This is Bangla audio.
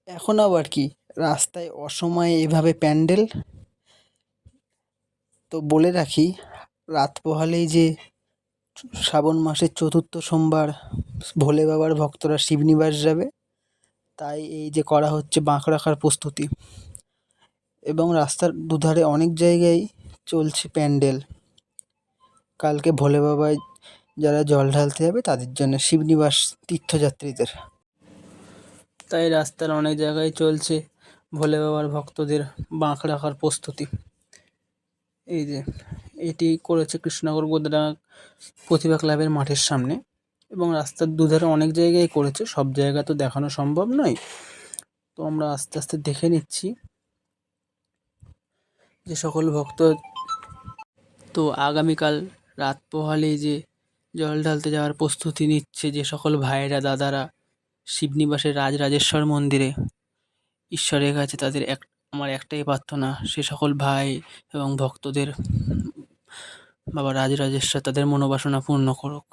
এখন আবার কি, রাস্তায় অসময়ে এভাবে প্যান্ডেল! তো বলে রাখি, রাত পোহালেই যে শ্রাবণ মাসের চতুর্থ সোমবার ভোলে বাবার ভক্তরা শিবনিবাস যাবে, তাই এই যে করা হচ্ছে বাঁক রাখার প্রস্তুতি। এবং রাস্তার দুধারে অনেক জায়গায় চলছে প্যান্ডেল। কালকে ভোলে বাবায় যারা জল ঢালতে যাবে তাদের জন্য, শিবনিবাস তীর্থযাত্রীদের। তাই রাস্তার অনেক জায়গায় চলছে ভোলে বাবার ভক্তদের বাঁক রাখার প্রস্তুতি। এই যে এটি করেছে কৃষ্ণনগর গোদরা প্রতিভা ক্লাবের মাঠের সামনে, এবং রাস্তার দুধারে অনেক জায়গায় করেছে, সব জায়গা তো দেখানো সম্ভব নয়। তো আমরা আস্তে আস্তে দেখে নিচ্ছি যে সকল ভক্ত তো আগামীকাল রাত পোহালেই যে জল ঢালতে যাওয়ার প্রস্তুতি নিচ্ছে যে সকল ভাইয়েরা দাদারা শিবনিবাসের রাজরাজেশ্বর মন্দিরে ঈশ্বরের কাছে তাদের আমার একটাই প্রার্থনা, সে সকল ভাই এবং ভক্তদের বাবা রাজরাজেশ্বর তাদের মনোবাসনা পূর্ণ করুক।